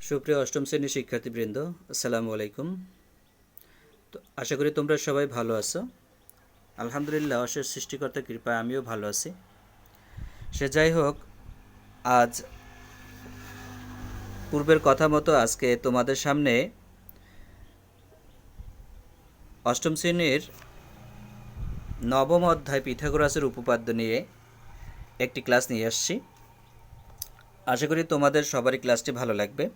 সুপ্রিয় অষ্টম শ্রেণীর শিক্ষার্থীবৃন্দ, আসসালামু আলাইকুম। তো আশা করি তোমরা সবাই ভালো আছো। আলহামদুলিল্লাহ, অশেষ সৃষ্টিকর্তার কৃপায় আমিও ভালো আছি। সে যাই হোক, আজ পূর্বের কথা মতো আজকে তোমাদের সামনে অষ্টম শ্রেণীর নবম অধ্যায় পিথাগোরাসের উপপাদ্য নিয়ে একটি ক্লাস নিয়ে আসছি। আশা করি তোমাদের সবারই ক্লাসটি ভালো লাগবে।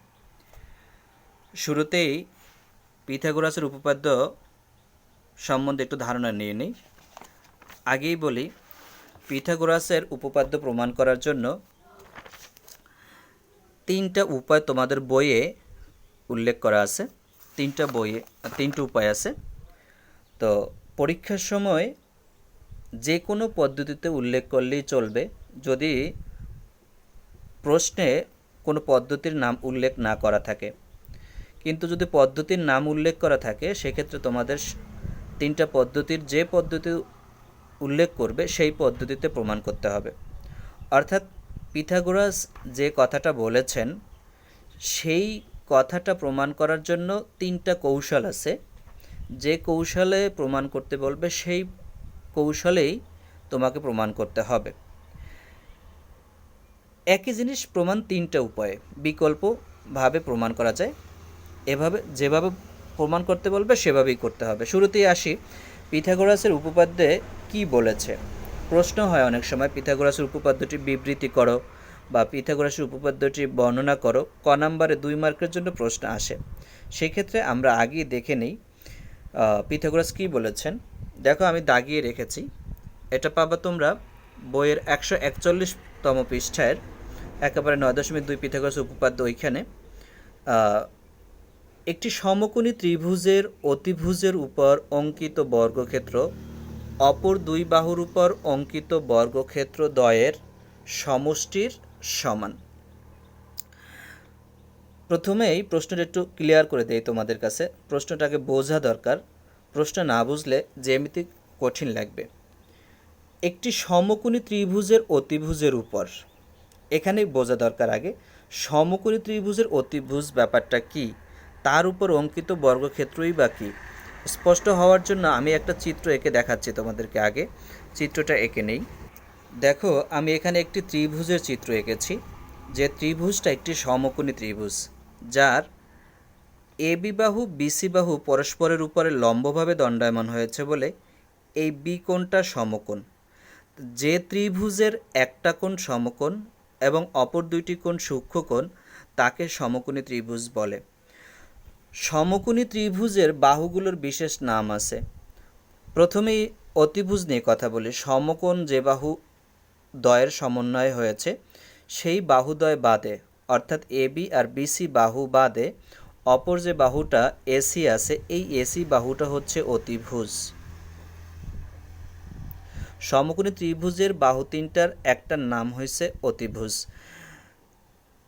শুরুতেই পিথাগোরাসের উপপাদ্য সম্বন্ধে একটু ধারণা নিয়ে নিই। আগেই বলি, পিথাগোরাসের উপপাদ্য প্রমাণ করার জন্য তিনটা উপায় তোমাদের বইয়ে উল্লেখ করা আছে। তিনটা উপায় আছে। তো পরীক্ষার সময় যে কোনো পদ্ধতিতে উল্লেখ করলেই চলবে, যদি প্রশ্নে কোনো পদ্ধতির নাম উল্লেখ না করা থাকে। কিন্তু যদি পদ্ধতির নাম উল্লেখ করা থাকে, সেক্ষেত্রে তোমাদের তিনটা পদ্ধতির যে পদ্ধতি উল্লেখ করবে সেই পদ্ধতিতে প্রমাণ করতে হবে। অর্থাৎ পিথাগোরাস যে কথাটা বলেছেন সেই কথাটা প্রমাণ করার জন্য তিনটা কৌশল আছে। যে কৌশলে প্রমাণ করতে বলবে সেই কৌশলেই তোমাকে প্রমাণ করতে হবে। একই জিনিস প্রমাণ তিনটা উপায়ে বিকল্পভাবে প্রমাণ করা যায়। এভাবে যেভাবে প্রমাণ করতে বলবে সেভাবেই করতে হবে। শুরুতেই আসি, পিথাগোরাসের উপপাদ্যে কি বলেছে। প্রশ্ন হয় অনেক সময়, পিথাগোরাসের উপপাদ্যটি বিবৃতি করো বা পিথাগোরাসের উপপাদ্যটি বর্ণনা করো। ক নাম্বারে 2 মার্কের জন্য প্রশ্ন আসে। সেক্ষেত্রে আমরা আগেই দেখে নিই পিথাগোরাস কি বলেছেন। দেখো, আমি দাগিয়ে রেখেছি। এটা পাবা তোমরা বইয়ের 141তম পৃষ্ঠায়, একেবারে 9.2 পিথাগোরাস উপপাদ্য। ওইখানে একটি সমকোণী ত্রিভুজের অতিভুজের উপর অঙ্কিত বর্গক্ষেত্র অপর দুই বাহুর উপর অঙ্কিত বর্গক্ষেত্র দ্বয়ের সমষ্টির সমান। প্রথমেই প্রশ্নটা একটু ক্লিয়ার করে দেই তোমাদের কাছে। প্রশ্নটাকে বোঝা দরকার। প্রশ্ন না বুঝলে জ্যামিতি কঠিন লাগবে। একটি সমকোণী ত্রিভুজের অতিভুজের উপর, এখানেই বোঝা দরকার আগে সমকোণী ত্রিভুজের অতিভুজ ব্যাপারটা কি, তার উপর অঙ্কিত বর্গক্ষেত্রই বা কী। স্পষ্ট হওয়ার জন্য আমি একটা চিত্র এঁকে দেখাচ্ছি তোমাদেরকে। আগে চিত্রটা এঁকে নেই। দেখো, আমি এখানে একটি ত্রিভুজের চিত্র এঁকেছি। যে ত্রিভুজটা একটি সমকোণী ত্রিভুজ, যার এবি বাহু বিসি বাহু পরস্পরের উপরে লম্বভাবে দণ্ডায়মান হয়েছে বলে এই বি কোণটা সমকোণ। যে ত্রিভুজের একটা কোণ সমকোণ এবং অপর দুইটি কোণ সূক্ষ্মকোণ, তাকে সমকোণী ত্রিভুজ বলে। সমকোণী ত্রিভুজের বাহুগুলোর বিশেষ নাম আছে। প্রথমেই অতিভুজ নিয়ে কথা বলি। সমকোণ যে বাহু দ্বয়ের সমন্বয় হয়েছে, সেই বাহুদ্বয় বাদে, অর্থাৎ এবি আর বিসি বাহু বাদে অপর যে বাহুটা এসি আছে, এই এসি বাহুটা হচ্ছে অতিভুজ। সমকোণী ত্রিভুজের বাহু তিনটার একটার নাম হয়েছে অতিভুজ।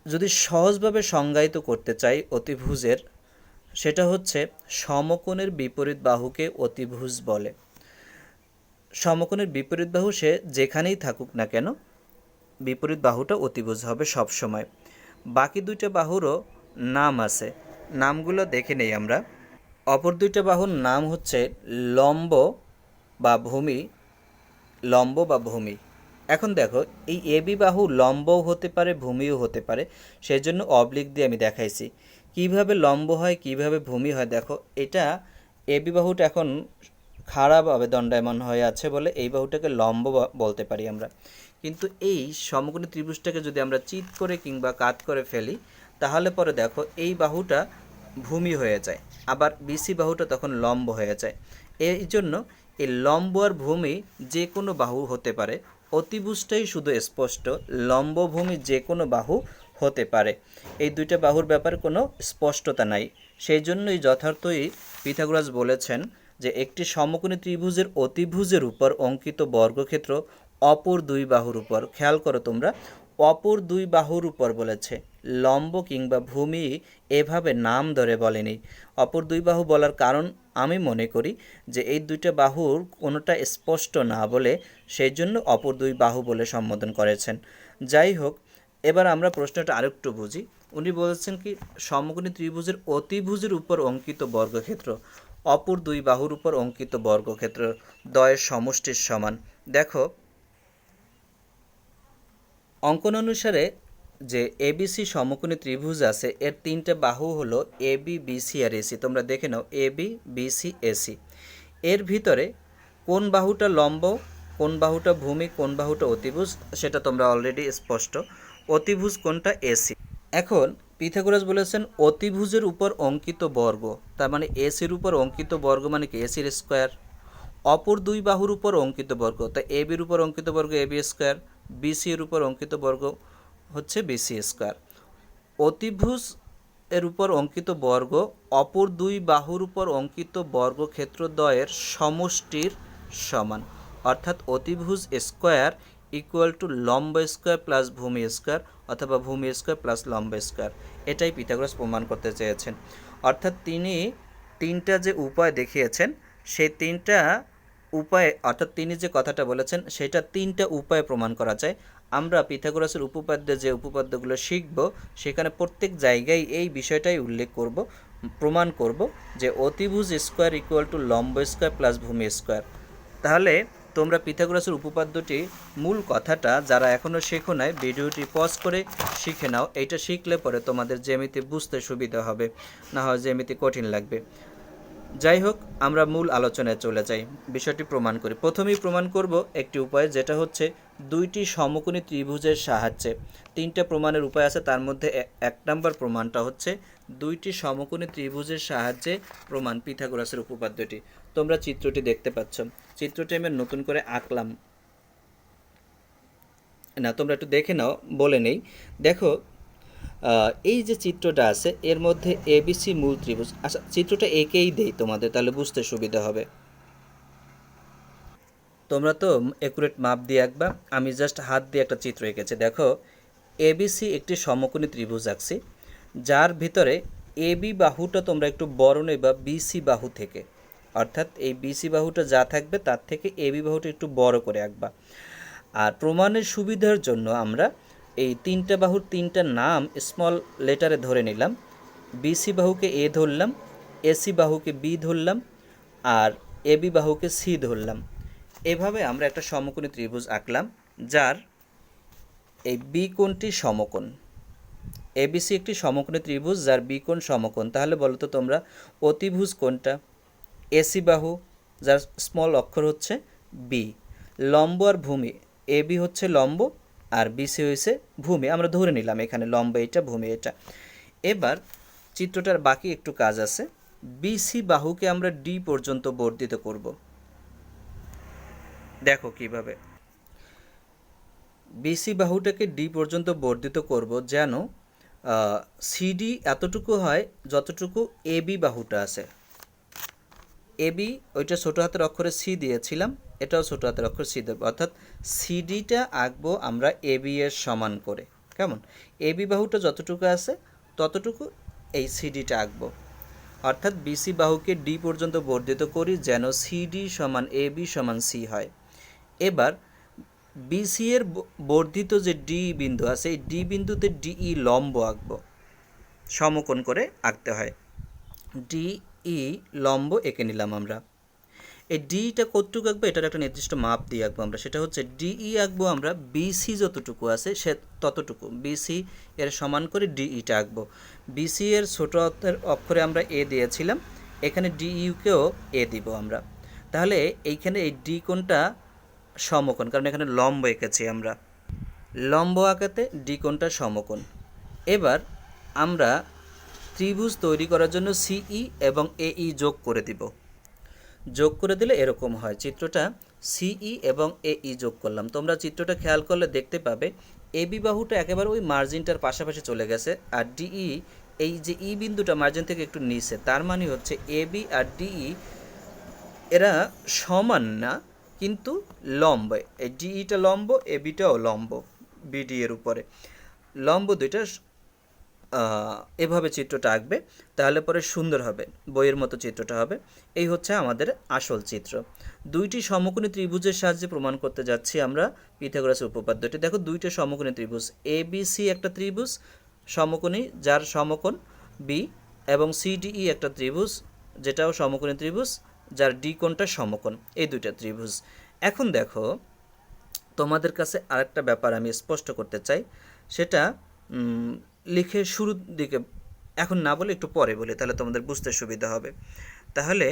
যদি সহজভাবে সংজ্ঞায়িত করতে চাই অতিভুজের, সেটা হচ্ছে সমকোণের বিপরীত বাহুকে অতিভুজ বলে। সমকোণের বিপরীত বাহু সে যেখানেই থাকুক না কেন, বিপরীত বাহুটা অতিভুজ হবে সব সময়। বাকি দুইটা বাহুরও নাম আছে, নামগুলো দেখে নেই আমরা। অপর দুইটা বাহুর নাম হচ্ছে লম্ব বা ভূমি। লম্ব বা ভূমি। এখন দেখো, এই এবি বাহু লম্বও হতে পারে, ভূমিও হতে পারে। সেই জন্য অবলিক দিয়ে আমি দেখাইছি কিভাবে লম্ব হয়, কিভাবে ভূমি হয়। দেখো, এটা এবি বাহুটা এখন খাড়াভাবে দণ্ডায়মান হয়ে আছে বলে এই বাহুটাকে লম্ব বলতে পারি আমরা। কিন্তু এই সমকোণী ত্রিভুজটাকে যদি আমরা চিৎ করে কিংবা কাত করে ফেলি, তাহলে পরে দেখো এই বাহুটা ভূমি হয়ে যায়, আবার বিসি বাহুটা তখন লম্ব হয়ে যায়। এই জন্য এই লম্ব আর ভূমি যে কোনো বাহু হতে পারে। অতিভুজটাই শুধু স্পষ্ট, লম্ব ভূমি যে কোনো বাহু হতে পারে। এই দুইটা বাহুর ব্যাপারে কোনো স্পষ্টতা নাই। সেই জন্যই যথার্থই পিথাগোরাস বলেছেন যে একটি সমকোণী ত্রিভুজের অতিভুজের উপর অঙ্কিত বর্গক্ষেত্র অপর দুই বাহুর উপর। খেয়াল করো তোমরা, অপর দুই বাহুর উপর বলেছে, লম্ব কিংবা ভূমি এভাবে নাম ধরে বলেনি। অপর দুই বাহু বলার কারণ আমি মনে করি যে এই দুইটা বাহুর কোনোটা স্পষ্ট না বলে সেই জন্য অপর দুই বাহু বলে সম্বোধন করেছেন। যাই হোক, এবার আমরা প্রশ্নটা আরেকটু বুঝি। উনি বলেছেন কি সমকোণী ত্রিভুজের অতিভুজের উপর অঙ্কিত বর্গক্ষেত্র অপর দুই বাহুর উপর অঙ্কিত বর্গক্ষেত্র দ্বয়ের সমষ্টির সমান। দেখো অঙ্কন অনুসারে যে এবিসি সমকোণী ত্রিভুজ আছে এর তিনটে বাহু হলো এবি বিসি আর এসি। তোমরা দেখে নাও এবি বিসি এসি। এর ভিতরে কোন বাহুটা লম্ব, কোন বাহুটা ভূমি, কোন বাহুটা অতিভুজ সেটা তোমরা অলরেডি স্পষ্ট। অতিভুজ কোনটা? এসি। এখন পিথাগোরাস বলেছেন অতিভুজের উপর অঙ্কিত বর্গ, তার মানে এসির উপর অঙ্কিত বর্গ মানে কি এসির স্কোয়ার। অপর দুই বাহুর উপর অঙ্কিত বর্গ, তাই এবির উপর অঙ্কিত বর্গ এবি স্কোয়ার, বিসি এর উপর অঙ্কিত বর্গ হচ্ছে বিসি স্কোয়ার। অতিভুজ এর উপর অঙ্কিত বর্গ অপর দুই বাহুর উপর অঙ্কিত বর্গক্ষেত্রদ্বয়ের সমষ্টির সমান, অর্থাৎ অতিভুজ স্কোয়ার ইকুয়াল টু লম্ব স্কোয়ার প্লাস ভূমি স্কোয়ার অথবা ভূমি স্কোয়ার প্লাস লম্ব স্কোয়ার। এটাই পিথাগোরাস প্রমাণ করতে চেয়েছেন। অর্থাৎ তিনি তিনটা যে উপায় দেখিয়েছেন সেই তিনটা উপায়ে, অর্থাৎ তিনি যে কথাটা বলেছেন সেটা তিনটা উপায়ে প্রমাণ করা যায়। আমরা পিথাগোরাসের উপপাদ্যে যে উপপাদ্যগুলো শিখব সেখানে প্রত্যেক জায়গায় এই বিষয়টাই উল্লেখ করব, প্রমাণ করব যে অতিভুজ স্কোয়ার ইকুয়াল টু লম্ব স্কোয়ার প্লাস ভূমি স্কোয়ার। তাহলে তোমরা পিথাগোরাসের উপপাদ্যটি মূল কথাটা যারা এখনও শেখো নাই ভিডিওটি পজ করে শিখে নাও। এইটা শিখলে পরে তোমাদের জ্যামিতি বুঝতে সুবিধা হবে, না হয় জ্যামিতি কঠিন লাগবে। যাই হোক, আমরা মূল আলোচনায় চলে যাই, বিষয়টি প্রমাণ করি। প্রথমেই প্রমাণ করব একটি উপায়, যেটা হচ্ছে দুইটি সমকোণী ত্রিভুজের সাহায্যে। তিনটা প্রমাণের উপায় আছে, তার মধ্যে এক নম্বর প্রমাণটা হচ্ছে দুইটি সমকোণী ত্রিভুজের সাহায্যে প্রমাণ পিথাগোরাসের উপপাদ্যটি। তোমরা চিত্রটি দেখতে পাচ্ছ, চিত্রটি আমি নতুন করে আঁকলাম না, তোমরা একটু দেখে নাও, বলে নেই। দেখো এই যে চিত্রটা আছে এর মধ্যে এবিসি মূল ত্রিভুজ। আচ্ছা, চিত্রটা এঁকেই দেই তোমাদের, তাহলে বুঝতে সুবিধা হবে। তোমরা তো একুরেট মাপ দিয়ে আঁকবা, আমি জাস্ট হাত দিয়ে একটা চিত্র এঁকেছি। দেখো এবিসি একটি সমকোণী ত্রিভুজ আঁকছি, যার ভিতরে এবি বাহুটা তোমরা একটু বড় নেবা বিসি বাহু থেকে, অর্থাৎ এই বিসি বাহুটা যা থাকবে তার থেকে এবি বাহুটা একটু বড় করে আঁকবা। আর প্রমাণের সুবিধার জন্য আমরা এই তিনটা বাহুর তিনটা নাম স্মল লেটারে ধরে নিলাম। বিসি বাহুকে এ ধরলাম, এসি বাহুকে বি ধরলাম, আর এবি বাহুকে সি ধরলাম। এভাবে আমরা একটা সমকোণী ত্রিভুজ আঁকলাম, যার এই বি কোণটি সমকোণ। এবিসি একটি সমকোণী ত্রিভুজ যার বি কোণ সমকোণ। তাহলে বলো তো তোমরা অতিভুজ কোনটা? এসি বাহু, যার স্মল অক্ষর হচ্ছে বি। লম্ব আর ভূমি, এবি হচ্ছে লম্ব আর বিসি হয়েছে ভূমি। আমরা ধরে নিলাম এখানে লম্ব এটা, ভূমি এটা। এবার চিত্রটার বাকি একটু কাজ আছে। বিসি বাহুকে আমরা ডি পর্যন্ত বর্ধিত করব। দেখো কিভাবে বিসি বাহুটাকে ডি পর্যন্ত বর্ধিত করব, যেন সিডি এতটুকু হয় যতটুকু এবি বাহুটা আছে। এবি ওইটা ছোটো হাতের অক্ষরে সি দিয়েছিলাম, এটাও ছোটো হাতের অক্ষর সি দেবো, অর্থাৎ সিডিটা আঁকবো আমরা এবি এর সমান করে। কেমন? এবি বাহুটা যতটুকু আছে ততটুকু এই সিডিটা আঁকবো, অর্থাৎ বিসি বাহুকে ডি পর্যন্ত বর্ধিত করি যেন সিডি সমান এবি সমান সি হয়। এবার বিসি এর বর্ধিত যে ডি বিন্দু আছে এই ডি বিন্দুতে ডিই লম্ব আঁকবো, সমকোণ করে আঁকতে হয়। ডিই লম্ব এঁকে নিলাম আমরা। এই ডিটা কতটুকু আঁকবো এটার একটা নির্দিষ্ট মাপ দিয়ে আঁকবো আমরা, সেটা হচ্ছে ডিই আঁকবো আমরা বিসি যতটুকু আছে সে ততটুকু, বিসি এর সমান করে ডিইটা আঁকবো। বিসি এর ছোট অক্ষরে আমরা এ দিয়েছিলাম, এখানে ডিইউকেও এ দিব আমরা। তাহলে এইখানে এই ডি কোণটা সমকোণ, কারণ এখানে লম্ব এঁকেছি আমরা, লম্ব আঁকাতে ডি কোণটা সমকোণ। এবার আমরা ত্রিভুজ তৈরি করার জন্য সিই এবং এই যোগ করে দিব। যোগ করে দিলে এরকম হয় চিত্রটা। সিই এবং এই যোগ করলাম। তোমরা চিত্রটা খেয়াল করলে দেখতে পাবে এবি বাহুটা একেবারে ওই মার্জিনটার পাশাপাশি চলে গেছে, আর ডিই এই যে ই বিন্দুটা মার্জিন থেকে একটু নিচে, তার মানে হচ্ছে এবি আর ডিই এরা সমান না, কিন্তু লম্ব। এই ডিইটা লম্ব, এবিটাও লম্ব বিডি এর উপরে, লম্ব দুইটা। এভাবে চিত্রটা আঁকবে, তাহলে পরে সুন্দর হবে, বইয়ের মতো চিত্রটা হবে। এই হচ্ছে আমাদের আসল চিত্র। দুইটি সমকোণী ত্রিভুজের সাহায্যে প্রমাণ করতে যাচ্ছি আমরা পিথাগোরাসের উপপাদ্যটি। দেখো দুইটা সমকোণী ত্রিভুজ এবিসি একটা ত্রিভুজ, সমকোণী যার সমকোণ বি, এবং সিডিই একটা ত্রিভুজ যেটাও সমকোণী ত্রিভুজ যার ডি কোণটা সমকোণ, এই দুইটা ত্রিভুজ। এখন দেখো তোমাদের কাছে আরেকটা ব্যাপার আমি স্পষ্ট করতে চাই, সেটা লিখে শুরুর দিকে এখন না বলে একটু পরে বলি, তাহলে তোমাদের বুঝতে সুবিধা হবে। তাহলে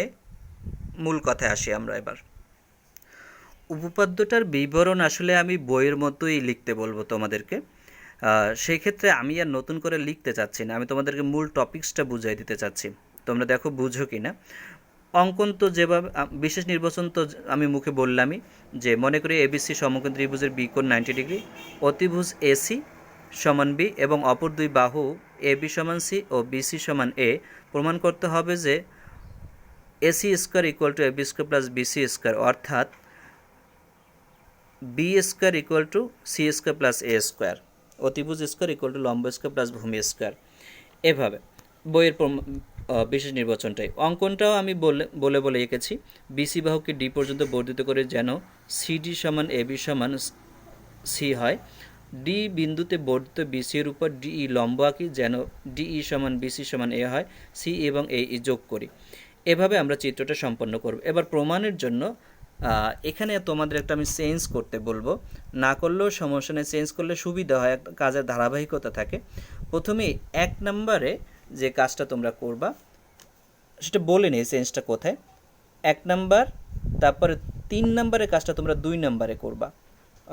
মূল কথায় আসি আমরা এবার। উপপাদ্যটার বিবরণ আসলে আমি বইয়ের মতোই লিখতে বলবো তোমাদেরকে, সেই ক্ষেত্রে আমি আর নতুন করে লিখতে চাচ্ছি না, আমি তোমাদেরকে মূল টপিকসটা বুঝিয়ে দিতে চাচ্ছি, তোমরা দেখো বুঝো কি না। অঙ্কন তো যেভাবে বিশেষ নির্বাচন তো আমি মুখে বললামই, যে মনে করি এবিসি সমকোণ ত্রিভুজের বি কোণ 90 ডিগ্রি, অতিভুজ এসি সমান বি এবং অপর দুই বাহু এ বি সমান সি ও বিসি সমান এ। প্রমাণ করতে হবে যে AC square equal to AB square plus BC square, অর্থাৎ B square equal to C square plus A square, অতিভুজ স্কোয়ার ইকুয়াল টু লম্ব স্কোয়ার প্লাস ভূমি স্কোয়ার। এভাবে বইয়ের বিশেষ নির্বাচনটাই। অঙ্কনটাও আমি বলে বলে এঁকেছি, বিসি বাহুকে ডি পর্যন্ত বর্ধিত করে যেন সিডি সমান এবি সমান সি হয়, ডি বিন্দুতে বর্ধিত বিসি এর উপর ডিই লম্ব আঁকি যেন ডিই সমান বিসি সমান এ হয়, সি এবং এ যোগ করি। এভাবে আমরা চিত্রটা সম্পন্ন করব। এবার প্রমাণের জন্য এখানে তোমাদের একটা আমি চেঞ্জ করতে বলবো, না করলেও সমস্যা নেই, চেঞ্জ করলে সুবিধা হয়, একটা কাজের ধারাবাহিকতা থাকে। প্রথমেই 1 নম্বরে যে কাজটা তোমরা করবা সেটা বলে নিই চেঞ্জটা কোথায়। 1 নাম্বার, তারপরে 3 নম্বরের কাজটা তোমরা 2 নম্বরে করবা,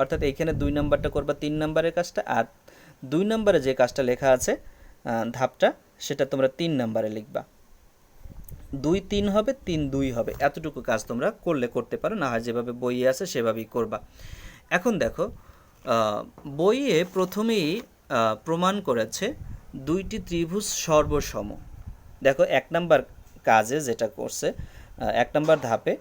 অর্থাৎ এইখানে 2 নম্বরটা করবা 3 নম্বরের কাজটা, আর 2 নম্বরে যে কাজটা লেখা আছে ধাপটা সেটা তোমরা 3 নম্বরে লিখবা। 2 3 হবে, 3 2 হবে, এতটুকু কাজ তোমরা করলে করতে পারো, না হয় যেভাবে বইয়ে আছে সেভাবেই করবা। এখন দেখো বইয়ে প্রথমেই প্রমাণ করেছে দুইটি ত্রিভুজ সর্বসম। দেখো 1 নম্বর কাজে যেটা করছে, 1 নম্বর ধাপে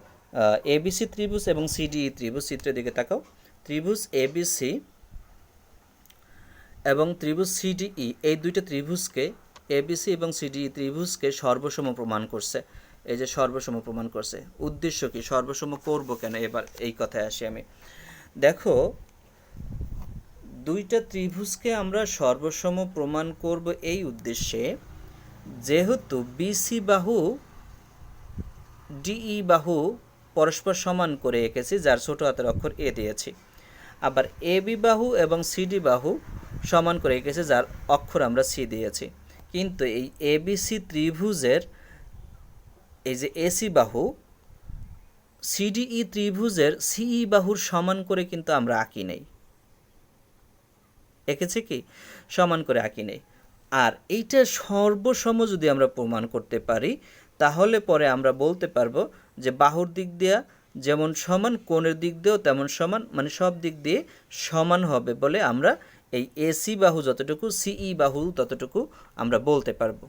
এবিসি ত্রিভুজ এবং সিডিই ত্রিভুজ, চিত্রের দিকে তাকাও, ত্রিভুজ এবিসি এবং ত্রিভুজ সিডিই, এই দুইটা ত্রিভুজকে এবিসি এবং সিডিই ত্রিভুজকে সর্বসম প্রমাণ করছে। এই যে সর্বসম প্রমাণ করছে, উদ্দেশ্য কি, সর্বসম করব কেন, এবার এই কথায় আসি আমি। দেখো দুইটা ত্রিভুজকে আমরা সর্বসম প্রমাণ করব এই উদ্দেশ্যে, যেহেতু বিসি বাহু ডিই বাহু পরস্পর সমান করে এঁকেছি, যার ছোট হাতের অক্ষর এ দিয়েছি, আবার এবি বাহু এবং সিডি বাহু সমান করে এঁকেছি, যার অক্ষর আমরা সি দিয়েছি। কিন্তু এই এবিসি ত্রিভুজের এই যে এসি বাহু সিডিই ত্রিভুজের সিই বাহুর সমান করে কিন্তু আমরা আঁকি নেই, এঁকেছি কি সমান করে আঁকি নেই। আর এইটা সর্বসম যদি আমরা প্রমাণ করতে পারি, তাহলে পরে আমরা বলতে পারবো যে বাহুর দিক দিয়ে যেমন সমান, কোণের দিক দিয়েও তেমন সমান, মানে সব দিক দিয়ে সমান হবে বলে আমরা এই এসি বাহু যতটুকু, সিই বাহু ততটুকু আমরা বলতে পারবো।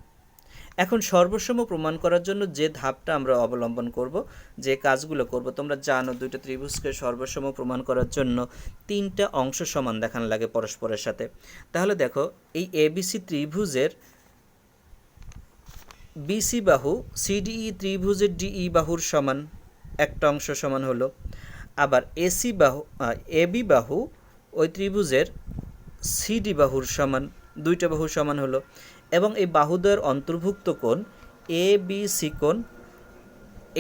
এখন সর্বসম প্রমাণ করার জন্য যে ধাপটা আমরা অবলম্বন করব, যে কাজগুলো করব, তোমরা জানো দুইটা ত্রিভুজকে সর্বসম প্রমাণ করার জন্য 3টা অংশ সমান দেখানো লাগে পরস্পরের সাথে। তাহলে দেখো এই এবিসি ত্রিভুজের বিসি বাহু সিডিই ত্রিভুজের ডিই বাহুর সমান, একটা অংশ সমান হলো, আবার এসি বাহু এবি বাহু ওই ত্রিভুজের সিডি বাহুর সমান, দুইটা বাহু সমান হলো, এবং এই বাহুদ্বয়ের অন্তর্ভুক্ত কোণ এ বি সি কোণ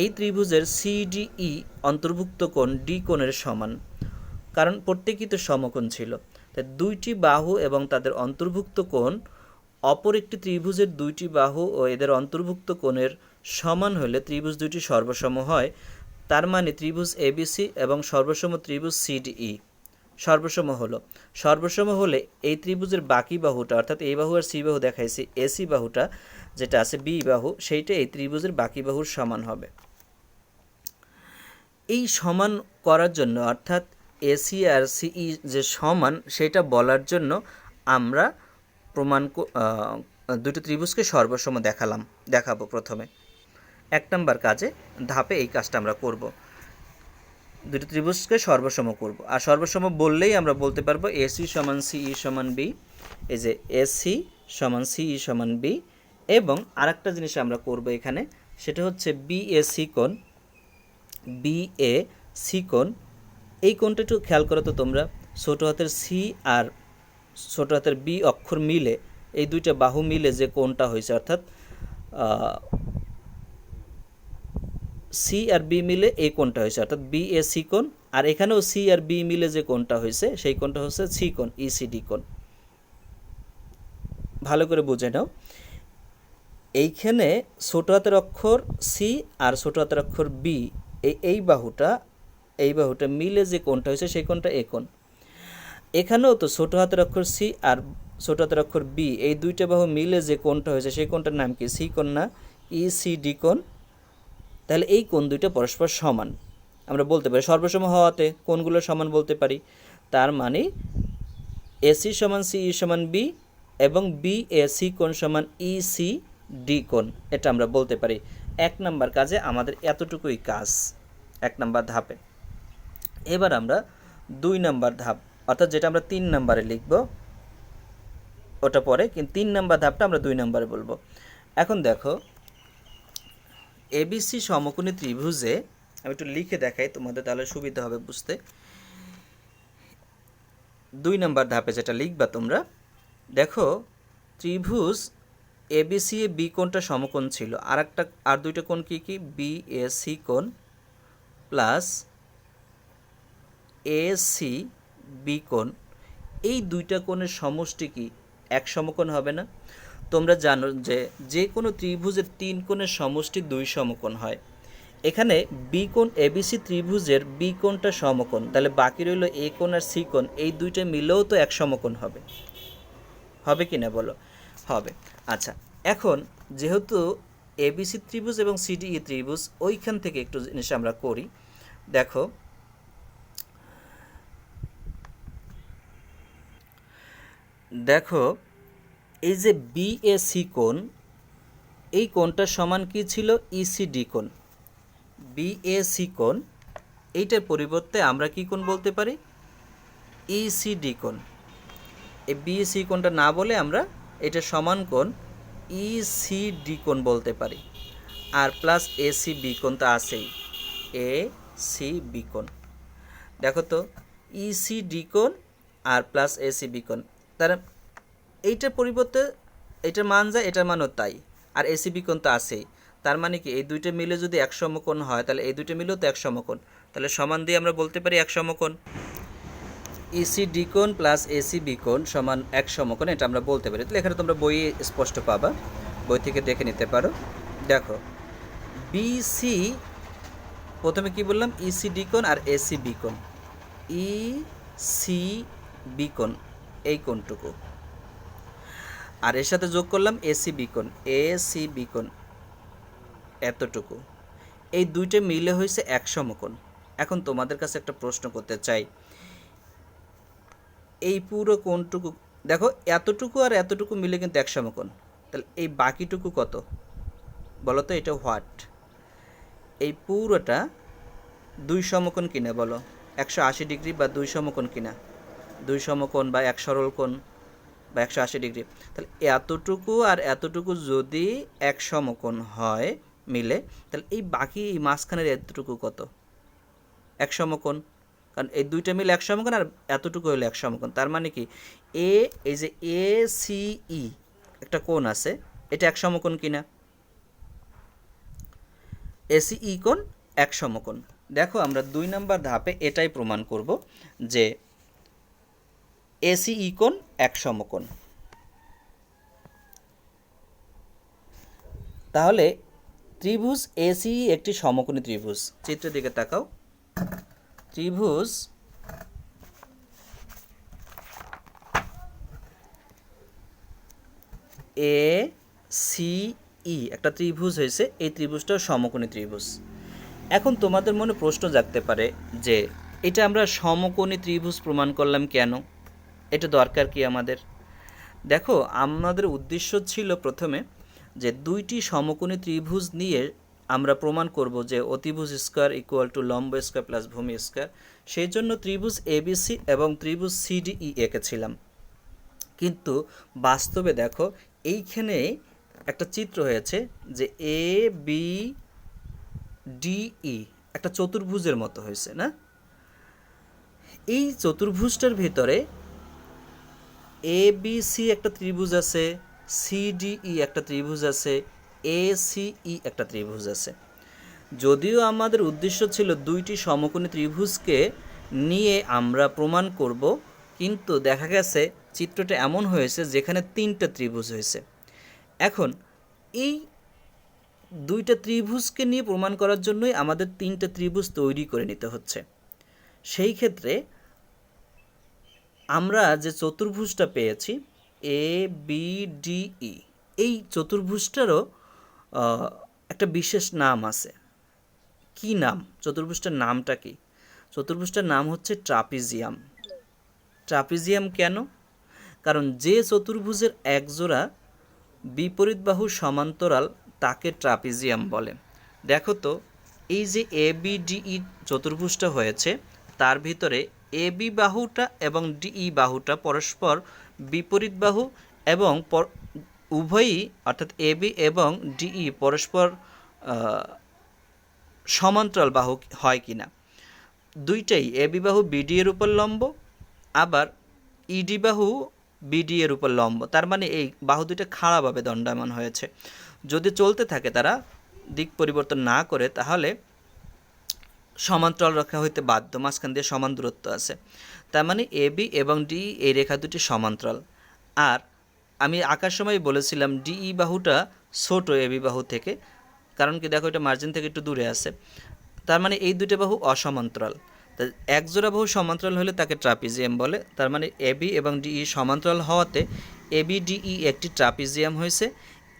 এই ত্রিভুজের সিডিই অন্তর্ভুক্ত কোণ ডি কোণের সমান, কারণ প্রত্যেকই তো সমকোণ ছিল। তাই দুইটি বাহু এবং তাদের অন্তর্ভুক্ত কোণ অপর একটি ত্রিভুজের দুইটি বাহু ও এদের অন্তর্ভুক্ত কোণের সমান হলে ত্রিভুজ দুইটি সর্বসম হয়। তার মানে ত্রিভুজ এবিসি এবং সর্বসম ত্রিভুজ সিডিই সর্বসম হলো। সর্বসম হলে এই ত্রিভুজের বাকি বাহুটা, অর্থাৎ এই বাহু আর সি বাহু দেখাইছি, এসি বাহুটা যেটা আছে বি বাহু, সেইটা এই ত্রিভুজের বাকি বাহুর সমান হবে। এই সমান করার জন্য, অর্থাৎ এসি আর সিই যে সমান সেটা বলার জন্য আমরা প্রমাণ দুটো ত্রিভুজকে সর্বসম দেখাবো প্রথমে। 1 নম্বর কাজে ধাপে এই কাজটা আমরা করব, দুটো ত্রিভুজকে সর্বসম করব। আর সর্বসম বললেই আমরা বলতে পারবো এসি সমান সিই সমান বি, এই যে এসি সমান সিই সমান বি। এবং আরেকটা জিনিস আমরা করব এখানে, সেটা হচ্ছে বিএসি কোণ, বিএসি কোণ, এই কোণটা একটু খেয়াল করো তো তোমরা, ছোটো হাতের সি আর ছোটো হাতের বি অক্ষর মিলে এই দুইটা বাহু মিলে যে কোণটা হয়েছে, অর্থাৎ সি আর বি মিলে এই কোণটা হয়েছে, অর্থাৎ বি এ সি কোণ। আর এখানেও সি আর বি মিলে যে কোণটা হয়েছে সেই কোণটা হচ্ছে সি কোণ, ইসিডি কোণ। ভালো করে বুঝে নাও, এইখানে ছোট হাতের অক্ষর সি আর ছোট হাতের অক্ষর বি, এই বাহুটা মিলে যে কোণটা হয়েছে সেই কোণটা এ কোণ। এখানেও তো ছোট হাতের অক্ষর সি আর ছোট হাতের অক্ষর বি, এই দুইটা বাহু মিলে যে কোণটা হয়েছে সেই কোণটার নাম কি? সি কোণ না, ইসিডি কোণ। তাহলে এই কোণ দুইটা পরস্পর সমান আমরা বলতে পারি, সর্বসম হওয়াতে কোণগুলো সমান বলতে পারি। তার মানে এসি সমান সিই সমান বি এবং বি এ সি কোণ সমান ইসি ডি কোণ, এটা আমরা বলতে পারি। 1 নাম্বার কাজে আমাদের এতটুকুই কাজ 1 নাম্বার ধাপে। এবার আমরা 2 নাম্বার ধাপ, অর্থাৎ যেটা আমরা 3 নাম্বারে লিখব ওটা পরে, কিন্তু 3 নাম্বার ধাপটা আমরা 2 নাম্বারে বলবো। এখন দেখো, এবিসি সমকোণী ত্রিভুজে, আমি একটু লিখে দেখাই তোমাদের, তাহলে সুবিধা হবে বুঝতে। 2 নাম্বার ধাপে যেটা লিখবা তোমরা, দেখো ত্রিভুজ এবিসি এ বি কোণটা সমকোণ ছিল, আর দুইটা কোণ কি কি? বি এ সি কোণ প্লাস এ সি বি কোণ। এই দুইটা কোণের সমষ্টি কি? এক সমকোণ হবে না? তোমরা জানো যে যে কোনো ত্রিভুজের 3 কোণের সমষ্টি 2 সমকোণ হয়। এখানে বি কোণ এবিসি ত্রিভুজের বি কোণটা সমকোণ, তাহলে বাকি রইল এ কোণ আর সি কোণ, এই দুইটা মিলেও তো এক সমকোণ হবে, হবে কি না বলো? হবে। আচ্ছা, এখন যেহেতু এবিসি ত্রিভুজ এবং সিডিই ত্রিভুজ, ওইখান থেকে একটু জিনিস আমরা করি। দেখো, এই যে বিএসি কোণ, এই কোণটার সমান কি ছিল? ইসিডি কোণ। বিএসি কোণ, এইটার পরিবর্তে আমরা কি কোণ বলতে পারি? ইসিডি কোণ। এই বিএসি কোণটা না বলে আমরা এটা সমান কোণ ইসিডি কোণ বলতে পারি। আর প্লাস এসি বি কোণ তো আছেই, এ সি বি কোণ। দেখো তো, ইসিডি কোণ আর প্লাস এসি বি কোণ, তার এইটার পরিবর্তে এটার মান যায়, এটার মানও তাই। আর এসি বি কোণ তো আছেই, তার মানে কি এই দুইটা মিলে যদি এক সমকোণ হয়, তাহলে এই দুইটা মিলেও তো এক সমকোণ, তাহলে সমান দিয়ে আমরা বলতে পারি এক সমকোণ। ইসিডি কোণ প্লাস এসি বি কোণ সমান এক সমকোণ, এটা আমরা বলতে পারি। তাহলে এখানে তোমরা বইয়ে স্পষ্ট পাবা, বই থেকে দেখে নিতে পারো। দেখো, বিসি, প্রথমে কি বললাম? ইসিডি কোণ আর এসি বি কোণ, ইসি বি কোণ, এই কোণটুকু, আর এর সাথে যোগ করলাম এসি বি কোণ, এসি বি কোণ, এতটুকু। এই দুইটা মিলে হয়েছে এক সমকোণ। এখন তোমাদের কাছে একটা প্রশ্ন করতে চাই, এই পুরো কোণটুকু দেখো, এতটুকু আর এতটুকু মিলে কিন্তু এক সমকোণ, তাহলে এই বাকিটুকু কত বলো তো? এটা হোয়াট? এই পুরোটা 2 সমকোণ কিনা বলো? 180 ডিগ্রি বা 2 সমকোণ কিনা? 2 সমকোণ বা এক সরল কোণ বা 180 ডিগ্রি। তাহলে এতটুকু আর এতটুকু যদি এক সমকোণ হয় মিলে, তাহলে এই বাকি এই মাঝখানের এতটুকু কত? এক সমকোণ, কারণ এই দুইটা মিলে এক সমকোণ আর এতটুকু হলো এক সমকোণ। তার মানে কি, এই যে এ সি ই একটা কোণ আছে, এটা এক সমকোণ কিনা? এসি ই কোণ এক সমকোণ। দেখো, আমরা 2 নাম্বার ধাপে এটাই প্রমাণ করব যে এসি ই কোণ এক সমকোণ। তাহলে ত্রিভুজ এসি একটি সমকোণী ত্রিভুজ। চিত্রের দিকে তাকাও। ত্রিভুজ এ সি ই একটা ত্রিভুজ হয়েছে, এই ত্রিভুজটাও সমকোণী ত্রিভুজ। এখন তোমাদের মনে প্রশ্ন জাগতে পারে যে এটা আমরা সমকোণী ত্রিভুজ প্রমাণ করলাম কেন? এটা দরকার কি আমাদের? দেখো, আমাদের উদ্দেশ্য ছিল প্রথমে যে 2টি সমকোণী ত্রিভুজ নিয়ে আমরা প্রমাণ করব যে অতিভুজ স্কয়ার ইকুয়াল টু লম্ব স্কয়ার প্লাস ভূমি স্কয়ার। সেই জন্য ত্রিভুজ এবিসি এবং ত্রিভুজ সিডিই এঁকেছিলাম। কিন্তু বাস্তবে দেখো, এইখানে একটা চিত্র হয়েছে যে এ বি ডিই একটা চতুর্ভুজের মতো হয়েছে না? এই চতুর্ভুজটার ভিতরে এ বি সি একটা ত্রিভুজ আছে, সিডিই একটা ত্রিভুজ আছে, এসিই একটা ত্রিভুজ আছে। যদিও আমাদের উদ্দেশ্য ছিল দুইটি সমকোণী ত্রিভুজকে নিয়ে আমরা প্রমাণ করব, কিন্তু দেখা গেছে চিত্রটা এমন হয়েছে যেখানে তিনটা ত্রিভুজ হয়েছে। এখন এই দুইটা ত্রিভুজকে নিয়ে প্রমাণ করার জন্যই আমাদের তিনটা ত্রিভুজ তৈরি করে নিতে হচ্ছে। সেই ক্ষেত্রে আমরা যে চতুর্ভুজটা পেয়েছি এ বি ডি ই, এই চতুর্ভুজটারও একটা বিশেষ নাম আছে। কি নাম? চতুর্ভুজটার নামটা কি? চতুর্ভুজটার নাম হচ্ছে ট্রাপিজিয়াম। ট্রাপিজিয়াম কেন? কারণ যে চতুর্ভুজের একজোড়া বিপরীত বাহু সমান্তরাল তাকে ট্রাপিজিয়াম বলে। দেখো তো, এই যে এ বি ডি ই চতুর্ভুজটা হয়েছে, তার ভিতরে এ বি বাহুটা এবং ডিই বাহুটা পরস্পর বিপরীত বাহু এবং উভয়ই অর্থাৎ এ বি এবং ডিই পরস্পর সমান্তরাল বাহু হয় কিনা। দুইটাই এ বি বাহু বিডি এর উপর লম্ব, আবার ইডি বাহু বিডি এর উপর লম্ব। তার মানে এই বাহু দুইটা খাড়াভাবে দণ্ডায়মান হয়েছে। যদি চলতে থাকে তারা দিক পরিবর্তন না করে, তাহলে সমান্তরাল রেখা হইতে বাধ্য, মাঝখান দিয়ে সমান দূরত্ব আছে। তার মানে এ বি এবং ডি এই রেখা দুটি সমান্তরাল। আর আমি আঁকার সময় বলেছিলাম ডিই বাহুটা ছোট এ বি বাহু থেকে, কারণ কি দেখো এটা মার্জিন থেকে একটু দূরে আছে। তার মানে এই দুটো বাহু অসমান্তরাল। তা একজোড়া বাহু সমান্তরাল হলে তাকে ট্রাপিজিয়াম বলে। তার মানে এ বি এবং ডিই সমান্তরাল হওয়াতে এ বি ডিই একটি ট্রাপিজিয়াম হয়েছে।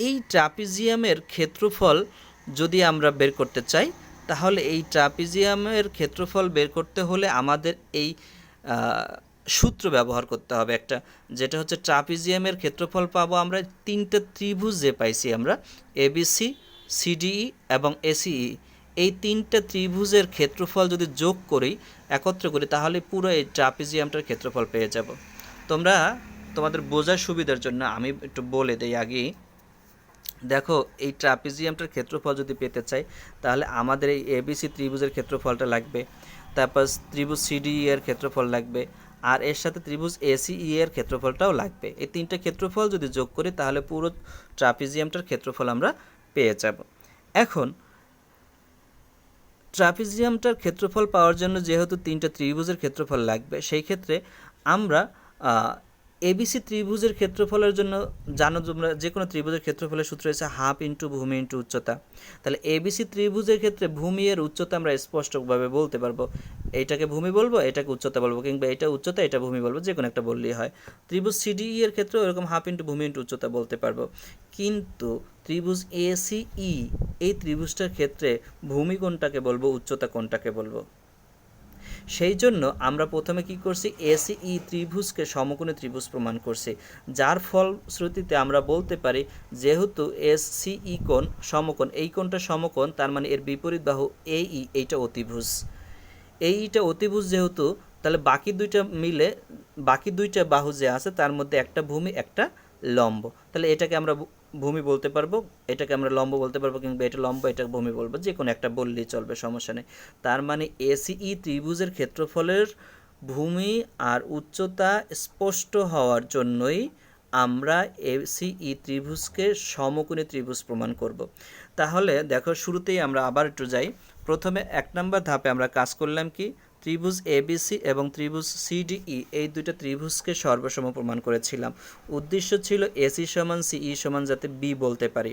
এই ট্রাপিজিয়ামের ক্ষেত্রফল যদি আমরা বের করতে চাই, তাহলে এই ট্রাপিজিয়ামের ক্ষেত্রফল বের করতে হলে আমাদের এই সূত্র ব্যবহার করতে হবে একটা, যেটা হচ্ছে ট্রাপিজিয়ামের ক্ষেত্রফল পাবো আমরা তিনটা ত্রিভুজ যে পাইছি আমরা এবিসি, সিডিই এবং এসিই, এই তিনটা ত্রিভুজের ক্ষেত্রফল যদি যোগ করি, একত্র করি, তাহলে পুরো এই ট্রাপিজিয়ামটার ক্ষেত্রফল পেয়ে যাব। তোমরা তোমাদের বোঝার সুবিধার জন্য আমি একটু বলে দেই আগেই। দেখো, এই ট্রাপিজিয়ামটার ক্ষেত্রফল যদি পেতে চাই, তাহলে আমাদের এই এবিসি ত্রিভুজের ক্ষেত্রফলটা লাগবে, তারপর ত্রিভুজ সিডিই এর ক্ষেত্রফল লাগবে, আর এর সাথে ত্রিভুজ এসিই এর ক্ষেত্রফলটাও লাগবে। এই তিনটা ক্ষেত্রফল যদি যোগ করি, তাহলে পুরো ট্রাপিজিয়ামটার ক্ষেত্রফল আমরা পেয়ে যাব। এখন ট্রাপিজিয়ামটার ক্ষেত্রফল পাওয়ার জন্য যেহেতু তিনটা ত্রিভুজের ক্ষেত্রফল লাগবে, সেই ক্ষেত্রে আমরা এবিসি ত্রিভুজের ক্ষেত্রফলের জন্য জানো তোমরা যে কোনো ত্রিভুজের ক্ষেত্রফলের সূত্র হচ্ছে হাফ ইন্টু ভূমি ইন্টু উচ্চতা। তাহলে এবিসি ত্রিভুজের ক্ষেত্রে ভূমি এর উচ্চতা আমরা স্পষ্টভাবে বলতে পারবো, এইটাকে ভূমি বলবো, এটাকে উচ্চতা বলবো, কিংবা এটা উচ্চতা এটা ভূমি বলবো, যে কোনো একটা বললেই হয়। ত্রিভুজ সিডিই এর ক্ষেত্রেও এরকম হাফ ইন্টু ভূমি ইন্টু উচ্চতা বলতে পারবো। কিন্তু ত্রিভুজ এসিই, এই ত্রিভুজটার ক্ষেত্রে ভূমি কোনটাকে বলবো, উচ্চতা কোনটাকে বলবো? সেই জন্য আমরা প্রথমে কি করছি, এসিই ত্রিভুজকে সমকোণী ত্রিভুজ প্রমাণ করছি, যার ফলশ্রুতিতে আমরা বলতে পারি যেহেতু এসিই কোণ সমকোণ, এই কোণটা সমকোণ, তার মানে এর বিপরীত বাহু এই, এইটা অতিভুজ। এইটা অতিভুজ যেহেতু, তাহলে বাকি দুইটা মিলে বাকি দুইটা বাহু যে আছে তার মধ্যে একটা ভূমি একটা লম্ব। তাহলে এটাকে আমরা ভূমি বলতে পারবো, এটাকে আমরা লম্ব বলতে পারবো, কিংবা এটা লম্ব এটা ভূমি বলবো, যে কোনো একটা বললেই চলবে, সমস্যা নেই। তার মানে এসিই ত্রিভুজের ক্ষেত্রফলের ভূমি আর উচ্চতা স্পষ্ট হওয়ার জন্যই আমরা এসিই ত্রিভুজকে সমকোণী ত্রিভুজ প্রমাণ করব। তাহলে দেখো, শুরুতেই আমরা আবার একটু যাই। প্রথমে 1 নম্বর ধাপে আমরা কাজ করলাম কি, ত্রিভুজ এবিসি এবং ত্রিভুজ সিডিই এই দুইটা ত্রিভুজকে সর্বসম প্রমাণ করেছিলাম। উদ্দেশ্য ছিল এসি সমান সিই সমান যাতে বি বলতে পারি।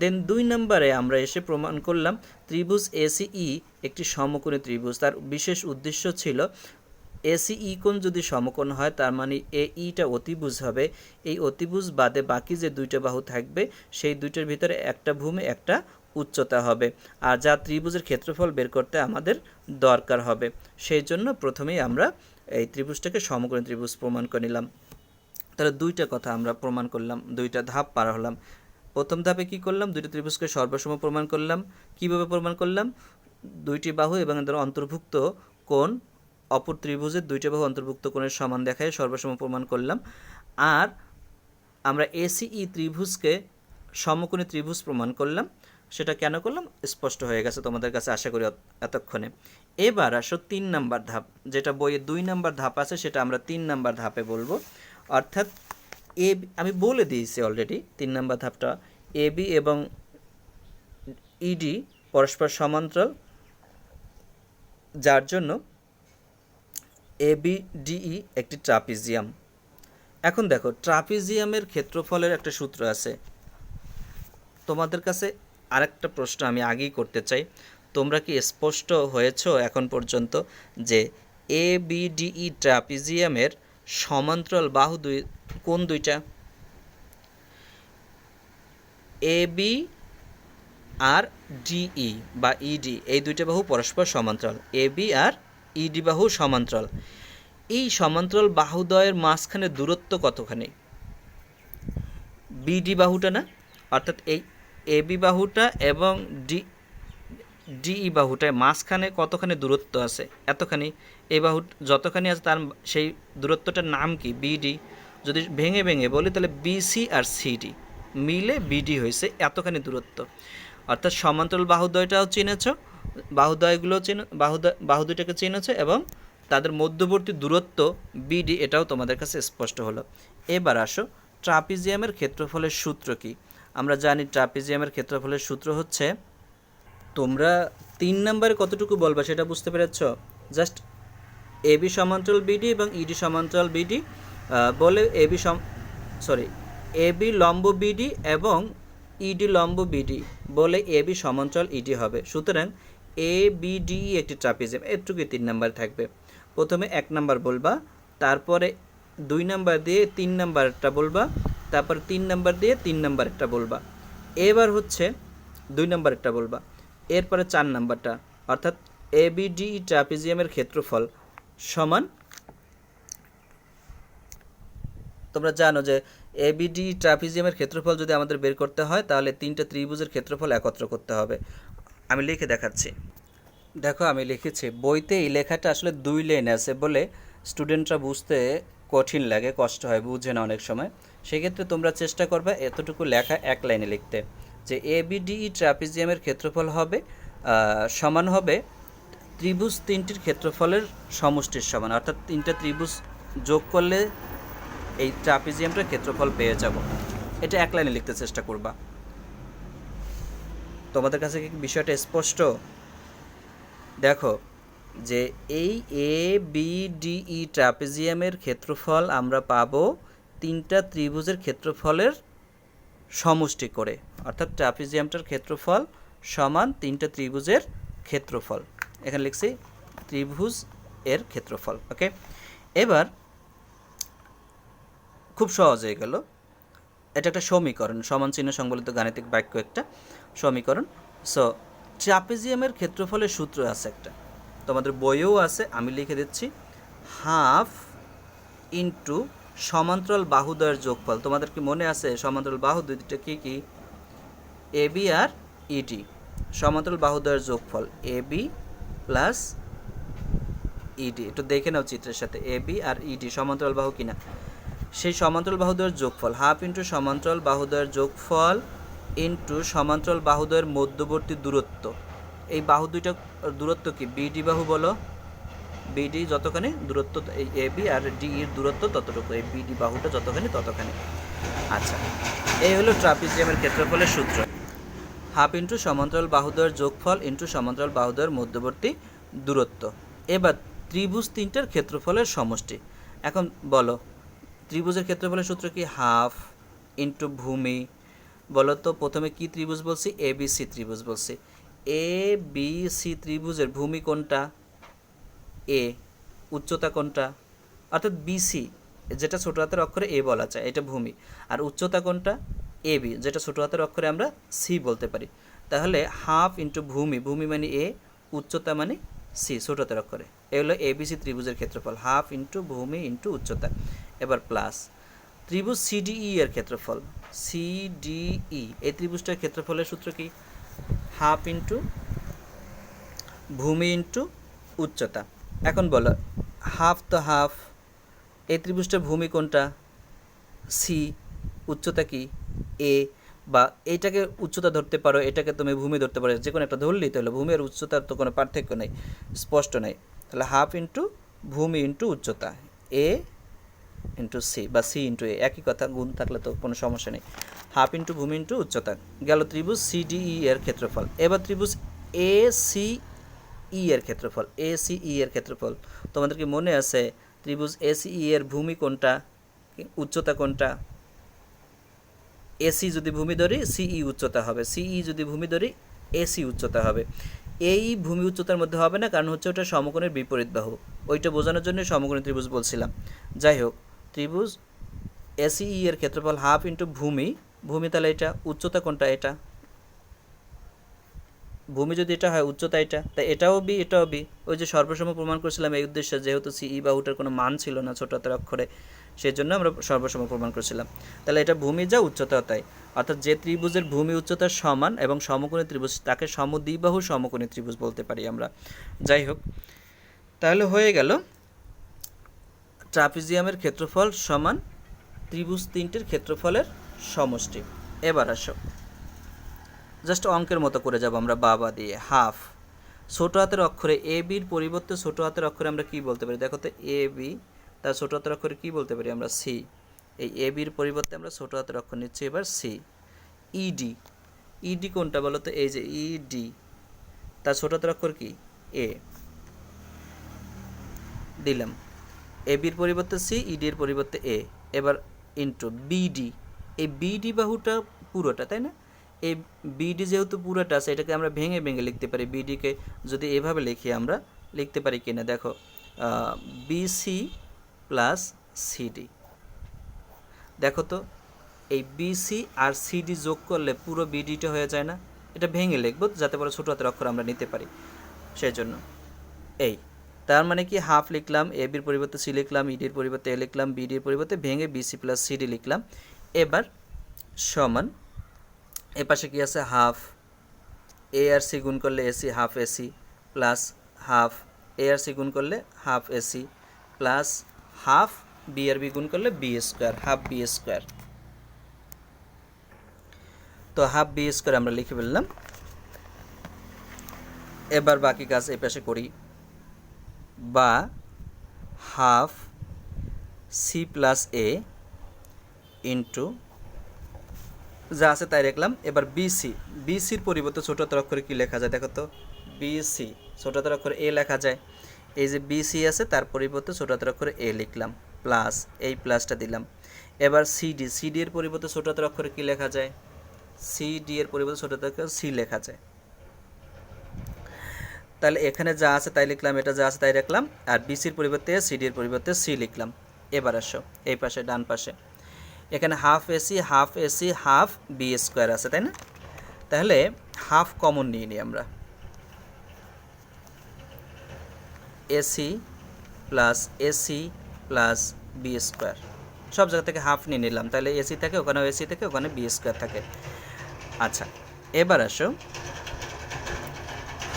দেন 2 নম্বরে আমরা এসে প্রমাণ করলাম ত্রিভুজ এসিই একটি সমকোণী ত্রিভুজ। তার বিশেষ উদ্দেশ্য ছিল এসিই কোণ যদি সমকোণ হয়, তার মানে এইটা অতিভুজ হবে। এই অতিভুজ বাদে বাকি যে দুইটা বাহু থাকবে, সেই দুইটার ভিতরে একটা ভূমি একটা উচ্চতা হবে, আর যা ত্রিভুজের ক্ষেত্রফল বের করতে আমাদের দরকার হবে। সেই জন্য প্রথমেই আমরা এই ত্রিভুজটাকে সমকোণী ত্রিভুজ প্রমাণ করে নিলাম। তাহলে দুইটা কথা আমরা প্রমাণ করলাম, দুইটা ধাপ পার হলাম। প্রথম ধাপে কি করলাম, দুইটা ত্রিভুজকে সর্বসম প্রমাণ করলাম। কিভাবে প্রমাণ করলাম? দুইটি বাহু এবং এদের অন্তর্ভুক্ত কোণ অপর ত্রিভুজের দুইটা বাহু অন্তর্ভুক্ত কোণের সমান দেখায় সর্বসম প্রমাণ করলাম। আর আমরা এসিই ত্রিভুজকে সমকোণী ত্রিভুজ প্রমাণ করলাম। সেটা কেন করলাম স্পষ্ট হয়ে গেছে তোমাদের কাছে, আশা করি এতক্ষণে। এবার আসো 3 নম্বর ধাপ, যেটা বইয়ে 2 নম্বর ধাপ আছে, সেটা আমরা 3 নম্বর ধাপে বলবো। অর্থাৎ এ আমি বলে দিয়েছি অলরেডি 3 নম্বর ধাপটা, এ বি এবং ইডি পরস্পর সমান্তরাল, যার জন্য ABDE একটি ট্রাপিজিয়াম। এখন দেখো ট্রাপিজিয়ামের ক্ষেত্রফলের একটা সূত্র আছে। তোমাদের কাছে আরেকটা প্রশ্ন আমি আগেই করতে চাই, তোমরা কি স্পষ্ট হয়েছো এখন পর্যন্ত যে ABDE ট্রাপিজিয়ামের সমান্তরাল বাহু কোন দুইটা? AB আর DE বা ED, এই দুইটা বাহু পরস্পর সমান্তরাল। AB আর ED বাহু সমান্তরাল। এই সমান্তরাল বাহুদ্বয়ের মাঝখানে দূরত্ব কতখানি? BD বাহুটা না, অর্থাৎ এই AB বাহুটা এবং DE বাহুটায় মাঝখানে কতখানি দূরত্ব আছে? এতখানি। এই বাহু যতখানি আছে তার সেই দূরত্বটার নাম কি? BD। যদি ভেঙে ভেঙে বলি তাহলে BC আর CD মিলে BD হয়েছে এতখানি দূরত্ব। অর্থাৎ সমান্তরাল বাহুদ্বয়টাও চিনেছ, বাহুদ্বয়গুলো বাহু দুইটাকে চিনেছ এবং তাদের মধ্যবর্তী দূরত্ব BD, এটাও তোমাদের কাছে স্পষ্ট হলো। এবার আসো ট্রাপিজিয়ামের ক্ষেত্রফলের সূত্র কি? আমরা জানি ট্রাপিজিয়ামের ক্ষেত্রফলের সূত্র হচ্ছে, তোমরা 3 নম্বরে কতটুকু বলবা সেটা বুঝতে পেরেছ? জাস্ট AB সমান্তরাল BD এবং ED সমান্তরাল BD বলে AB লম্ব BD এবং ED লম্ব BD বলে AB সমান্তরাল ED হবে। সুতরাং ABDE একটি ট্রাপিজিয়াম, এটুকুই 3 নাম্বার থাকবে। প্রথমে 1 নাম্বার বলবা, তারপরে 2 নাম্বার দিয়ে 3 নাম্বারটা বলবা, তারপর 3 নাম্বার দিয়ে 3 নাম্বারটা বলবা, এবার হচ্ছে 2 নাম্বারটা বলবা, এরপরে 4 নাম্বারটা, অর্থাৎ ABDE ট্রাপিজিয়ামের ক্ষেত্রফল সমান, তোমরা জানো যে ABDE ট্রাপিজিয়ামের ক্ষেত্রফল যদি আমাদের বের করতে হয় তাহলে 3টা ত্রিভুজের ক্ষেত্রফল একত্র করতে হবে। আমি লিখে দেখাচ্ছি, দেখো আমি লিখেছি। বইতে এই লেখাটা আসলে 2 লাইন আছে বলে স্টুডেন্টরা বুঝতে কঠিন লাগে, কষ্ট হয়, বুঝে না অনেক সময়। সেক্ষেত্রে তোমরা চেষ্টা করবে এতটুকু লেখা 1 লাইনে লিখতে, যে ABDE ট্রাপিজিয়ামের ক্ষেত্রফল হবে সমান হবে ত্রিভুজ 3টির ক্ষেত্রফলের সমষ্টির সমান, অর্থাৎ 3টা ত্রিভুজ যোগ করলে এই ট্রাপিজিয়ামটার ক্ষেত্রফল পেয়ে যাব। এটা 1 লাইনে লিখতে চেষ্টা করবা। তোমাদের কাছে কি বিষয়টা স্পষ্ট? দেখো যে এই ABDE ট্রাপিজিয়ামের ক্ষেত্রফল আমরা পাবো 3টা ত্রিভুজের ক্ষেত্রফলের সমষ্টি করে, অর্থাৎ ট্রাপিজিয়ামটার ক্ষেত্রফল সমান 3টা ত্রিভুজের ক্ষেত্রফল। এখানে লিখছি ত্রিভুজ এর ক্ষেত্রফল। ওকে, এবার খুব সহজ হয়ে গেল। এটা একটা সমীকরণ, সমান চিহ্ন সংবলিত গাণিতিক বাক্য, একটা সমীকরণ। সো ট্রাপিজিয়ামের ক্ষেত্রফলের সূত্র আছে একটা, তোমাদের বইয়েও আছে, আমি লিখে দিচ্ছি, হাফ ইন্টু সমান্তরাল বাহুদ্বয়ের যোগফল। তোমাদের কি মনে আছে সমান্তরাল বাহু দুইটা কি কি? AB আর ED, সমান্তরাল বাহুদ্বয়ের যোগফল AB প্লাস ED। একটু দেখে নাও চিত্রের সাথে, AB আর ED সমান্তরাল বাহু কিনা। সেই সমান্তরাল বাহুদ্বয়ের যোগফল হাফ ইন্টু সমান্তরাল বাহুদ্বয়ের যোগফল ইন্টু সমান্তরাল বাহুদ্বয়ের মধ্যবর্তী দূরত্ব। এই বাহু দুইটা দূরত্ব কি? BD বাহু বলো, BD যতখানি দূরত্ব, এই AB আর DE এর দূরত্ব ততটুকু, এই BD বাহুটা যতখানি ততখানি। আচ্ছা, এই হলো ট্রাপিজিয়ামের ক্ষেত্রফলের সূত্র, হাফ ইন্টু সমান্তরাল বাহুদ্বয়ের যোগফল ইন্টু সমান্তরাল বাহুদ্বয়ের মধ্যবর্তী দূরত্ব। এবার ত্রিভুজ 3টার ক্ষেত্রফলের সমষ্টি। এখন বলো ত্রিভুজের ক্ষেত্রফলের সূত্র কি? হাফ ইন্টু ভূমি। বলো তো প্রথমে কি ত্রিভুজ বলছি? ABC ত্রিভুজ বলছি। ABC ত্রিভুজের ভূমি কোনটা? A। উচ্চতা কোনটা? অর্থাৎ BC, যেটা ছোট হাতের অক্ষরে A বলা যায়, এটা ভূমি। আর উচ্চতা কোনটা? AB, যেটা ছোট হাতের অক্ষরে আমরা C বলতে পারি। তাহলে হাফ ইন্টু ভূমি, ভূমি মানে A, উচ্চতা মানে C ছোট হাতের অক্ষরে। এই হলো ABC ত্রিভুজের ক্ষেত্রফল, হাফ ইন্টু ভূমি ইন্টু উচ্চতা। এবার প্লাস ত্রিভুজ CDE এর ক্ষেত্রফল, CDE এই ত্রিভুজটার ক্ষেত্রফলের সূত্র কি? হাফ ইন্টু ভূমি ইন্টু উচ্চতা। এখন বলো হাফ তো হাফ, এই ত্রিভুজটার ভূমি কোনটা? C, উচ্চতা কি? A। বা এইটাকে উচ্চতা ধরতে পারো, এটাকে তুমি ভূমি ধরতে পারো, যে কোনো একটা ধরলেই তো হলো। ভূমি আর উচ্চতার তো কোনো পার্থক্য নেই, স্পষ্ট নেই। তাহলে হাফ ইন্টু ভূমি ইন্টু উচ্চতা, A ইন্টু সি বা সি ইন্টু এ, একই কথা, গুণ থাকলে তো কোনো সমস্যা নেই। হাফ ইন্টু ভূমি ইন্টু উচ্চতা গেল ত্রিভুজ সিডিই এর ক্ষেত্রফল। এবার ত্রিভুজ এ সি ই এর ক্ষেত্রফল, এ সি ই এর ক্ষেত্রফল তোমাদের কি মনে আছে ত্রিভুজ এ সি ই এর ভূমি কোনটা, উচ্চতা কোনটা? এসি যদি ভূমি ধরি সিই উচ্চতা হবে, সিই যদি ভূমি ধরি এসি উচ্চতা হবে। এই ভূমি উচ্চতার মধ্যে হবে না, কারণ হচ্ছে ওটা সমকোণের বিপরীত বাহু, ওইটা বোঝানোর জন্য সমকোণী ত্রিভুজ বলছিলাম। যাই হোক, ত্রিভুজ এসিই এর ক্ষেত্রফল হাফ ইন্টু ভূমি, ভূমি তাহলে এটা, উচ্চতা কোনটা? এটা ভূমি যদি এটা হয় উচ্চতা এটা, তাই এটাও বি এটাও বি। ওই যে সর্বসম প্রমাণ করেছিলাম এই উদ্দেশ্যে, যেহেতু সিই বাহুটার কোনো মান ছিল না ছোট হাতের অক্ষরে, সেই জন্য আমরা সর্বসম প্রমাণ করেছিলাম। তাহলে এটা ভূমি যা, উচ্চতাও তাই, অর্থাৎ যে ত্রিভুজের ভূমি উচ্চতা সমান এবং সমকোণী ত্রিভুজ তাকে সমদ্বিবাহু সমকোণী ত্রিভুজ বলতে পারি আমরা। যাই হোক, তাহলে হয়ে গেল ট্রাপিজিয়ামের ক্ষেত্রফল সমান ত্রিভুজ তিনটির ক্ষেত্রফলের সমষ্টি। এবার আসো জাস্ট অঙ্কের মতো করে যাব আমরা বাবা দিয়ে। হাফ ছোটো হাতের অক্ষরে এ বির পরিবর্তে ছোটো হাতের অক্ষরে আমরা কি বলতে পারি? দেখো তো, এ বি, তার ছোটো হাতের অক্ষরে কি বলতে পারি আমরা? সি। এই এ বির পরিবর্তে আমরা ছোটো হাতের অক্ষর নিচ্ছি এবার সি। ইডি, ইডি কোনটা বলো তো? এই যে ইডি, তার ছোটো হাতের অক্ষর কি? এ দিলাম। এ বির পরিবর্তে সি, ইডি এর পরিবর্তে এ। এবার ইন্টু বিডি, এই বিডি বাহুটা পুরোটা, তাই না? এই বিডি যেহেতু পুরোটা আছে, এটাকে আমরা ভেঙে ভেঙে লিখতে পারি। বিডিকে যদি এভাবে লিখি আমরা, লিখতে পারি কিনা দেখো, বিসি প্লাস সিডি। দেখো তো, এই বিসি আর সিডি যোগ করলে পুরো বিডিটা হয়ে যায় না? এটা ভেঙে লিখবো যাতে করে ছোটো হাতের অক্ষর আমরা নিতে পারি, সেই জন্য। এই তার মানে কি, হাফ লিখলাম, এ বির পরিবর্তে সি লিখলাম, ইডির পরিবর্তে এ লিখলাম, বিডির পরিবর্তে ভেঙে বিসি প্লাস সিডি লিখলাম। এবার সমান, এ পাশে কি আছে? হাফ এ আর সি গুণ করলে AC, half AC plus half A আর সি গুণ করলে half AC plus half B আর বি গুণ করলে B square, half B square. তো হাফ বি স্কোয়ার আমরা লিখে ফেললাম। এবার বাকি কাজ এই পাশে করি, বা হাফ সি প্লাস এ ইন্টু যা আছে তাই লিখলাম। এবার বিসি, বিসির পরিবর্তে ছোটো হাতের অক্ষরে কী লেখা যায়? দেখো তো, বিসি ছোটো হাতের অক্ষরে এ লেখা যায়। এই যে বিসি আছে তার পরিবর্তে ছোটো হাতের অক্ষরে এ লিখলাম, প্লাস এই প্লাসটা দিলাম। এবার সিডি, সিডি এর পরিবর্তে ছোটো হাতের অক্ষরে কী লেখা যায়? সিডি এর পরিবর্তে ছোটো হাতের অক্ষরে সি লেখা যায়। তাহলে এখানে যা আছে তাই লিখলাম, এটা যা আছে তাই রাখলাম, আর বিসির পরিবর্তে সিডি এর পরিবর্তে সি লিখলাম। এবার আসো এই পাশে, ডান পাশে, এখানে half AC half B square আছে, তাই না? তাহলে হাফ কমন নিয়ে নিই আমরা, এসি প্লাস বি স্কোয়ার, সব জায়গা থেকে হাফ নিয়ে নিলাম, তাহলে এসি থাকে ওখানে, এসি থেকে ওখানে বি স্কোয়ার থাকে। আচ্ছা, এবার আসো